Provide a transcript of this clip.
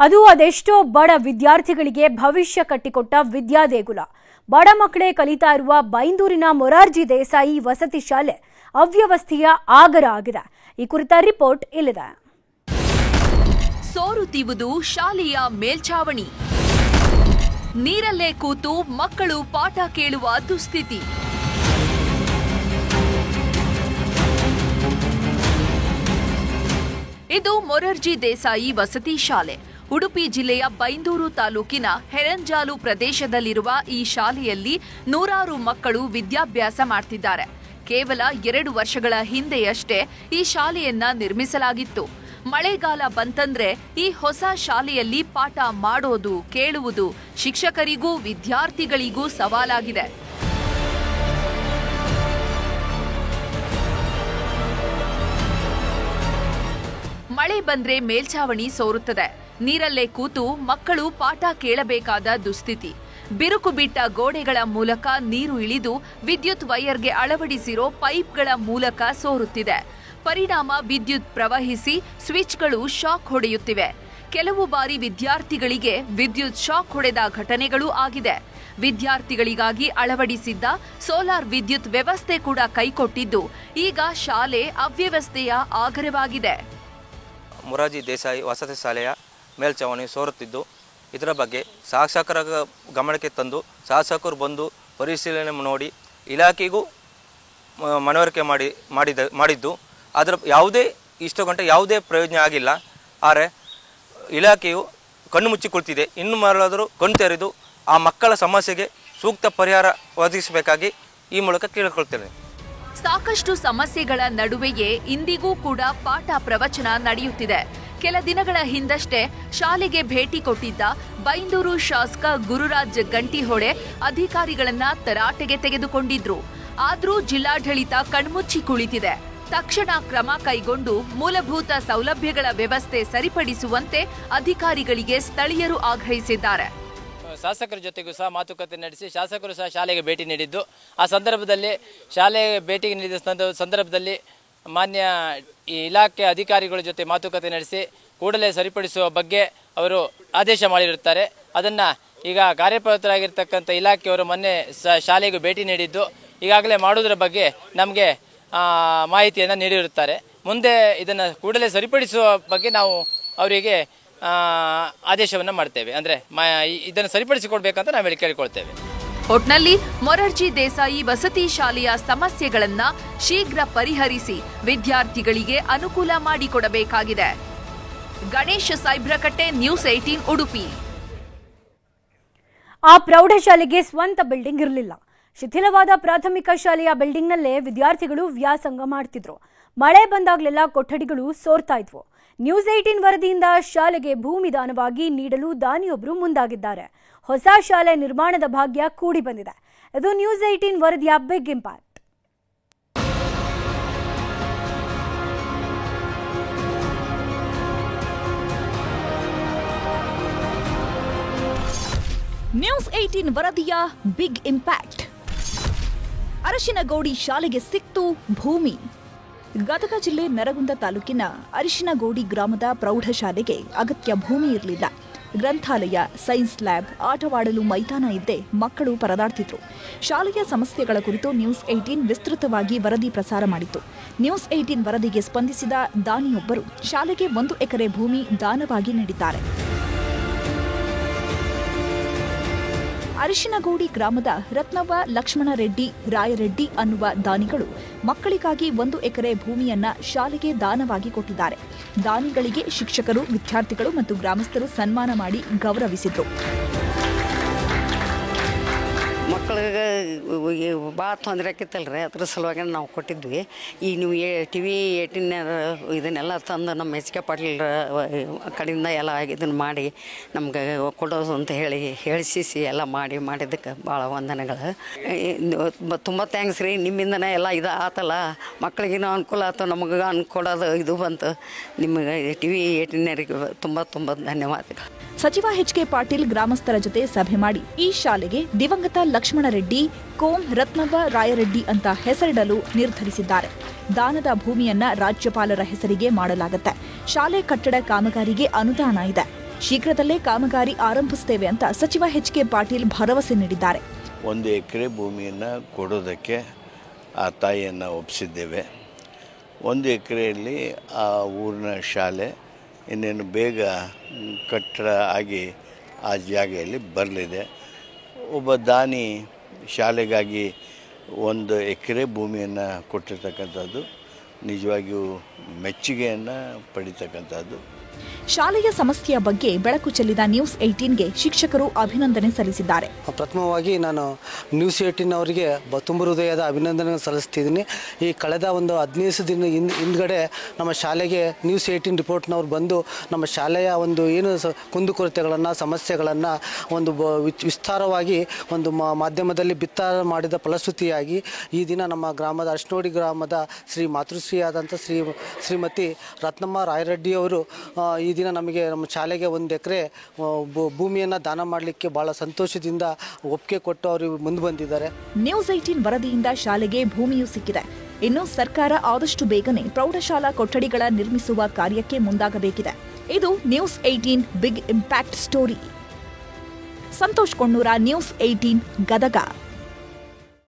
ಅದು ಅದೆಷ್ಟೋ ಬಡ ವಿದ್ಯಾರ್ಥಿಗಳಿಗೆ ಭವಿಷ್ಯ ಕಟ್ಟಿಕೊಟ್ಟ ವಿದ್ಯಾದೇಗುಲ. ಬಡ ಮಕ್ಕಳೇ ಕಲಿತಾ ಇರುವ ಬೈಂದೂರಿನ ಮೊರಾರ್ಜಿ ದೇಸಾಯಿ ವಸತಿ ಶಾಲೆ ಅವ್ಯವಸ್ಥೆಯ ಆಗರ ಆಗಿದೆ. ಈ ಕುರಿತ ರಿಪೋರ್ಟ್ ಇಲ್ಲಿದೆ. ಸೋರುತ್ತಿವುದು ಶಾಲೆಯ ಮೇಲ್ಛಾವಣಿ. ನೀರಲ್ಲೇ ಕೂತು ಮಕ್ಕಳು ಪಾಠ ಕೇಳುವ ದುಸ್ಥಿತಿ. ಇದು ಮೊರಾರ್ಜಿ ದೇಸಾಯಿ ವಸತಿ ಶಾಲೆ. ಉಡುಪಿ ಜಿಲ್ಲೆಯ ಬೈಂದೂರು ತಾಲೂಕಿನ ಹೆರಂಜಾಲು ಪ್ರದೇಶದಲ್ಲಿರುವ ಈ ಶಾಲೆಯಲ್ಲಿ ನೂರಾರು ಮಕ್ಕಳು ವಿದ್ಯಾಭ್ಯಾಸ ಮಾಡ್ತಿದ್ದಾರೆ. ಕೇವಲ 2 ವರ್ಷಗಳ ಹಿಂದೆಯಷ್ಟೇ ಈ ಶಾಲೆಯನ್ನ ನಿರ್ಮಿಸಲಾಗಿತ್ತು. ಮಳೆಗಾಲ ಬಂತಂದ್ರೆ ಈ ಹೊಸ ಶಾಲೆಯಲ್ಲಿ ಪಾಠ ಮಾಡೋದು ಕೇಳುವುದು ಶಿಕ್ಷಕರಿಗೂ ವಿದ್ಯಾರ್ಥಿಗಳಿಗೂ ಸವಾಲಾಗಿದೆ. ಮಳೆ ಬಂದ್ರೆ ಮೇಲ್ಛಾವಣಿ ಸೋರುತ್ತದೆ. ನೀರಲ್ಲೇ ಕೂತು ಮಕ್ಕಳು ಪಾಠ ಕೇಳಬೇಕಾದ ದುಸ್ಥಿತಿ. ಬಿರುಕು ಬಿಟ್ಟ ಗೋಡೆಗಳ ಮೂಲಕ ನೀರು ಇಳಿದು ವಿದ್ಯುತ್ ವೈರ್ಗೆ ಅಳವಡಿಸಿರೋ ಪೈಪ್ಗಳ ಮೂಲಕ ಸೋರುತ್ತಿದೆ. ಪರಿಣಾಮ ವಿದ್ಯುತ್ ಪ್ರವಹಿಸಿ ಸ್ವಿಚ್ಗಳು ಶಾಕ್ ಹೊಡೆಯುತ್ತಿವೆ. ಕೆಲವು ಬಾರಿ ವಿದ್ಯಾರ್ಥಿಗಳಿಗೆ ವಿದ್ಯುತ್ ಶಾಕ್ ಹೊಡೆದ ಘಟನೆಗಳೂ ಆಗಿದೆ. ವಿದ್ಯಾರ್ಥಿಗಳಿಗಾಗಿ ಅಳವಡಿಸಿದ್ದ ಸೋಲಾರ್ ವಿದ್ಯುತ್ ವ್ಯವಸ್ಥೆ ಕೂಡ ಕೈಕೊಟ್ಟಿದ್ದು ಈಗ ಶಾಲೆ ಅವ್ಯವಸ್ಥೆಯ ಆಗರವಾಗಿದೆ. ಮೊರಾರ್ಜಿ ದೇಸಾಯಿ ವಸತಿ ಶಾಲೆಯ ಮೇಲ್ಛಾವಣಿ ಸೋರುತ್ತಿದ್ದು, ಇದರ ಬಗ್ಗೆ ಶಾಸಕರ ಗಮನಕ್ಕೆ ತಂದು ಶಾಸಕರು ಬಂದು ಪರಿಶೀಲನೆ ನೋಡಿ ಇಲಾಖೆಗೂ ಮನವರಿಕೆ ಮಾಡಿದ್ದು ಅದರ ಇಷ್ಟು ಗಂಟೆ ಯಾವುದೇ ಪ್ರಯೋಜನ ಆಗಿಲ್ಲ. ಆದರೆ ಇಲಾಖೆಯು ಕಣ್ಣು ಮುಚ್ಚಿಕೊಳ್ತಿದೆ. ಇನ್ನು ಮರಳಾದರೂ ಕಣ್ಣು ತೆರೆದು ಆ ಮಕ್ಕಳ ಸಮಸ್ಯೆಗೆ ಸೂಕ್ತ ಪರಿಹಾರ ಒದಗಿಸಬೇಕಾಗಿ ಈ ಮೂಲಕ ಕೇಳಿಕೊಳ್ತೇನೆ. ಸಾಕಷ್ಟು ಸಮಸ್ಯೆಗಳ ನಡುವೆಯೇ ಇಂದಿಗೂ ಕೂಡ ಪಾಠ ಪ್ರವಚನ ನಡೆಯುತ್ತಿದೆ. ಕೆಲ ದಿನಗಳ ಹಿಂದಷ್ಟೇ ಶಾಲೆಗೆ ಭೇಟಿ ಕೊಟ್ಟಿದ್ದ ಬೈಂದೂರು ಶಾಸಕ ಗುರುರಾಜ್ ಗಂಟಿಹೊಳೆ ಅಧಿಕಾರಿಗಳನ್ನ ತರಾಟೆಗೆ ತೆಗೆದುಕೊಂಡಿದ್ರು. ಆದ್ರೂ ಜಿಲ್ಲಾಡಳಿತ ಕಣ್ಮುಚ್ಚಿ ಕುಳಿತಿದೆ. ತಕ್ಷಣ ಕ್ರಮ ಕೈಗೊಂಡು ಮೂಲಭೂತ ಸೌಲಭ್ಯಗಳ ವ್ಯವಸ್ಥೆ ಸರಿಪಡಿಸುವಂತೆ ಅಧಿಕಾರಿಗಳಿಗೆ ಸ್ಥಳೀಯರು ಆಗ್ರಹಿಸಿದ್ದಾರೆ. ಶಾಸಕರ ಜೊತೆಗೂ ಸಹ ಮಾತುಕತೆ ನಡೆಸಿ ಶಾಸಕರು ಸಹ ಶಾಲೆಗೆ ಭೇಟಿ ನೀಡಿದ್ದು, ಆ ಸಂದರ್ಭದಲ್ಲಿ ಶಾಲೆಗೆ ಭೇಟಿ ನೀಡಿದ ಸಂದರ್ಭದಲ್ಲಿ ಮಾನ್ಯ ಇಲಾಖೆ ಅಧಿಕಾರಿಗಳ ಜೊತೆ ಮಾತುಕತೆ ನಡೆಸಿ ಕೂಡಲೇ ಸರಿಪಡಿಸುವ ಬಗ್ಗೆ ಅವರು ಆದೇಶ ಮಾಡಿರುತ್ತಾರೆ. ಅದನ್ನು ಈಗ ಕಾರ್ಯಪ್ರವೃತ್ತರಾಗಿರ್ತಕ್ಕಂಥ ಇಲಾಖೆಯವರು ಮೊನ್ನೆ ಶಾಲೆಗೂ ಭೇಟಿ ನೀಡಿದ್ದು ಈಗಾಗಲೇ ಮಾಡುವುದರ ಬಗ್ಗೆ ನಮಗೆ ಮಾಹಿತಿಯನ್ನು ನೀಡಿರುತ್ತಾರೆ. ಮುಂದೆ ಇದನ್ನು ಕೂಡಲೇ ಸರಿಪಡಿಸುವ ಬಗ್ಗೆ ನಾವು ಅವರಿಗೆ ಆದೇಶವನ್ನು ಮಾಡ್ತೇವೆ. ಅಂದರೆ ಇದನ್ನು ಸರಿಪಡಿಸಿಕೊಡ್ಬೇಕಂತ ನಾವು ಕೇಳಿಕೊಳ್ತೇವೆ. ಒಟ್ನಲ್ಲಿ ಮೊರಾರ್ಜಿ ದೇಸಾಯಿ ವಸತಿ ಶಾಲೆಯ ಸಮಸ್ಯೆಗಳನ್ನ ಶೀಘ್ರ ಪರಿಹರಿಸಿ ವಿದ್ಯಾರ್ಥಿಗಳಿಗೆ ಅನುಕೂಲ ಮಾಡಿಕೊಡಬೇಕಾಗಿದೆ. ಗಣೇಶ್ ಸೈಬ್ರಕಟ್ಟೆ, ನ್ಯೂಸ್ 18 ಉಡುಪಿ. ಆ ಪ್ರೌಢಶಾಲೆಗೆ ಸ್ವಂತ ಬಿಲ್ಡಿಂಗ್ ಇರಲಿಲ್ಲ. ಶಿಥಿಲವಾದ ಪ್ರಾಥಮಿಕ ಶಾಲೆಯ ಬಿಲ್ಡಿಂಗ್ನಲ್ಲೇ ವಿದ್ಯಾರ್ಥಿಗಳು ವ್ಯಾಸಂಗ ಮಾಡ್ತಿದ್ರು. ಮಳೆ ಬಂದಾಗಲೆಲ್ಲ ಕೊಠಡಿಗಳು ಸೋರ್ತಾ ಇದ್ವು. ನ್ಯೂಸ್ 18 ವರದಿಯಿಂದ ಶಾಲೆಗೆ ಭೂಮಿ ದಾನವಾಗಿ ನೀಡಲು ದಾನಿಯೊಬ್ಬರು ಮುಂದಾಗಿದ್ದಾರೆ. ಹೊಸ ಶಾಲೆ ನಿರ್ಮಾಣದ ಭಾಗ್ಯ ಕೂಡಿ ಬಂದಿದೆ. ಇದು ನ್ಯೂಸ್ 18 ವರದಿಯ ಬಿಗ್ ಇಂಪ್ಯಾಕ್ಟ್. ನ್ಯೂಸ್ 18 ವರದಿಯ ಬಿಗ್ ಇಂಪ್ಯಾಕ್ಟ್. ಅರಶಿನಗೋಡಿ ಶಾಲೆಗೆ ಸಿಕ್ತು ಭೂಮಿ. ಗದಗ ಜಿಲ್ಲೆ ನರಗುಂದ ತಾಲೂಕಿನ ಅರಿಶಿನಗೋಡಿ ಗ್ರಾಮದ ಪ್ರೌಢಶಾಲೆಗೆ ಅಗತ್ಯ ಭೂಮಿ ಇರಲಿಲ್ಲ. ಗ್ರಂಥಾಲಯ, ಸೈನ್ಸ್ ಲ್ಯಾಬ್, ಆಟವಾಡಲು ಮೈದಾನ ಇದ್ದೇ ಮಕ್ಕಳು ಪರದಾಡ್ತಿದ್ರು. ಶಾಲೆಯ ಸಮಸ್ಯೆಗಳ ಕುರಿತು ನ್ಯೂಸ್ 18 ವಿಸ್ತೃತವಾಗಿ ವರದಿ ಪ್ರಸಾರ ಮಾಡಿತ್ತು. ನ್ಯೂಸ್ 18 ವರದಿಗೆ ಸ್ಪಂದಿಸಿದ ದಾನಿಯೊಬ್ಬರು ಶಾಲೆಗೆ 1 ಎಕರೆ ಭೂಮಿ ದಾನವಾಗಿ ನೀಡಿದ್ದಾರೆ. ಅರಿಶಿನಗೋಡಿ ಗ್ರಾಮದ ರತ್ನವ್ವ ಲಕ್ಷ್ಮಣ ರೆಡ್ಡಿ ರಾಯರೆಡ್ಡಿ ಅನ್ನುವ ದಾನಿಗಳು ಮಕ್ಕಳಿಗಾಗಿ 1 ಎಕರೆ ಭೂಮಿಯನ್ನ ಶಾಲೆಗೆ ದಾನವಾಗಿ ಕೊಟ್ಟಿದ್ದಾರೆ. ದಾನಿಗಳಿಗೆ ಶಿಕ್ಷಕರು, ವಿದ್ಯಾರ್ಥಿಗಳು ಮತ್ತು ಗ್ರಾಮಸ್ಥರು ಸನ್ಮಾನ ಮಾಡಿ ಗೌರವಿಸಿದ್ರು. ಮಕ್ಕಳಿಗೆ ಭಾಳ ತೊಂದರೆ ಆಕಿತ್ತಲ್ರಿ, ಅದ್ರ ಸಲುವಾಗಿ ನಾವು ಕೊಟ್ಟಿದ್ವಿ. ಈಗ ನೀವು TV 18 ಇದನ್ನೆಲ್ಲ ತಂದು ನಮ್ಮ HK ಪಾಟೀಲ್ ಕಡೆಯಿಂದ ಎಲ್ಲ ಇದನ್ನು ಮಾಡಿ ನಮ್ಗೆ ಕೊಡೋದು ಅಂತ ಹೇಳಿಸಿ ಎಲ್ಲ ಮಾಡಿದ್ದಕ್ಕೆ ಭಾಳ ವಂದನೆಗಳು. ತುಂಬ ಥ್ಯಾಂಕ್ಸ್ ರೀ. ನಿಮ್ಮಿಂದನೇ ಎಲ್ಲ ಇದು ಆತಲ್ಲ, ಮಕ್ಕಳಿಗೇನೋ ಅನುಕೂಲ ಆಯ್ತು, ನಮಗೆ ಅನ್ಕೊಡೋದು ಇದು ಬಂತು. ನಿಮಗೆ TV 18 ತುಂಬ ಧನ್ಯವಾದಗಳು. ಸಚಿವ HK ಪಾಟೀಲ್ ಗ್ರಾಮಸ್ಥರ ಜೊತೆ ಸಭೆ ಮಾಡಿ ಈ ಶಾಲೆಗೆ ದಿವಂಗತ ಲಕ್ಷ್ಮಣ ರೆಡ್ಡಿ, ಕೋಂ ರತ್ನವ್ವ ರಾಯರೆಡ್ಡಿ ಅಂತ ಹೆಸರಿಡಲು ನಿರ್ಧರಿಸಿದ್ದಾರೆ. ದಾನದ ಭೂಮಿಯನ್ನ ರಾಜ್ಯಪಾಲರ ಹೆಸರಿಗೆ ಮಾಡಲಾಗುತ್ತೆ. ಶಾಲೆ ಕಟ್ಟಡ ಕಾಮಗಾರಿಗೆ ಅನುದಾನ ಇದೆ. ಶೀಘ್ರದಲ್ಲೇ ಕಾಮಗಾರಿ ಆರಂಭಿಸುತ್ತೇವೆ ಅಂತ ಸಚಿವ ಎಚ್.ಕೆ. ಪಾಟೀಲ್ ಭರವಸೆ ನೀಡಿದ್ದಾರೆ. 1 ಎಕರೆ ಭೂಮಿಯನ್ನು ಕೊಡೋದಕ್ಕೆ ಆ ತಾಯಿಯನ್ನು ಒಪ್ಪಿಸಿದ್ದೇವೆ. 1 ಎಕರೆಯಲ್ಲಿ ಆ ಊರಿನ ಶಾಲೆ ಇನ್ನೇನು ಬೇಗ ಕಟ್ಟಡ ಆಗಿ ಆ ಜಾಗೆಯಲ್ಲಿ ಬರಲಿದೆ. ಒಬ್ಬ ದಾನಿ ಶಾಲೆಗಾಗಿ 1 ಎಕರೆ ಭೂಮಿಯನ್ನು ಕೊಟ್ಟಿರ್ತಕ್ಕಂಥದ್ದು ನಿಜವಾಗಿಯೂ ಮೆಚ್ಚುಗೆಯನ್ನು ಪಡಿತಕ್ಕಂಥದ್ದು. ಶಾಲೆಯ ಸಮಸ್ಯೆಯ ಬಗ್ಗೆ ಬೆಳಕು ಚೆಲ್ಲಿದ ನ್ಯೂಸ್ 18ಗೆ ಶಿಕ್ಷಕರು ಅಭಿನಂದನೆ ಸಲ್ಲಿಸಿದ್ದಾರೆ. ಪ್ರಥಮವಾಗಿ ನಾನು ನ್ಯೂಸ್ 18 ಅವರಿಗೆ ತುಂಬ ಹೃದಯದ ಅಭಿನಂದನೆ ಸಲ್ಲಿಸ್ತಿದ್ದೀನಿ. ಈ ಕಳೆದ ಒಂದು 15 ದಿನ ಹಿಂದ್ಗಡೆ ನಮ್ಮ ಶಾಲೆಗೆ ನ್ಯೂಸ್ 18 ರಿಪೋರ್ಟ್ನವ್ರು ಬಂದು ನಮ್ಮ ಶಾಲೆಯ ಒಂದು ಏನು ಕುಂದುಕೊರತೆಗಳನ್ನು ಸಮಸ್ಯೆಗಳನ್ನು ಒಂದು ವಿಸ್ತಾರವಾಗಿ ಒಂದು ಮಾಧ್ಯಮದಲ್ಲಿ ಬಿತ್ತರ ಮಾಡಿದ ಫಲಶ್ರುತಿಯಾಗಿ ಈ ದಿನ ನಮ್ಮ ಗ್ರಾಮದ ಅರ್ಶನೋಡಿ ಗ್ರಾಮದ ಮಾತೃಶ್ರೀಯಾದಂಥ ಶ್ರೀಮತಿ ರತ್ನಮ್ಮ ರಾಯರೆಡ್ಡಿಯವರು ಈ ದಿನ ನಮಗೆ ನಮ್ಮ ಶಾಲೆಗೆ 1 ಎಕರೆ ಭೂಮಿಯನ್ನು ದಾನ ಮಾಡಲಿಕ್ಕೆ ಬಹಳ ಸಂತೋಷದಿಂದ ಒಪ್ಪಿಗೆ ಕೊಟ್ಟು ಅವರು ಮುಂದೆ ಬಂದಿದ್ದಾರೆ. ನ್ಯೂಸ್ 18 ವರದಿಯಿಂದ ಶಾಲೆಗೆ ಭೂಮಿಯೂ ಸಿಕ್ಕಿದೆ. ಇನ್ನು ಸರ್ಕಾರ ಆದಷ್ಟು ಬೇಗನೆ ಪ್ರೌಢಶಾಲಾ ಕೊಠಡಿಗಳ ನಿರ್ಮಿಸುವ ಕಾರ್ಯಕ್ಕೆ ಮುಂದಾಗಬೇಕಿದೆ. ಇದು news 18 big impact story. Santosh Konnur, news 18 Gadag.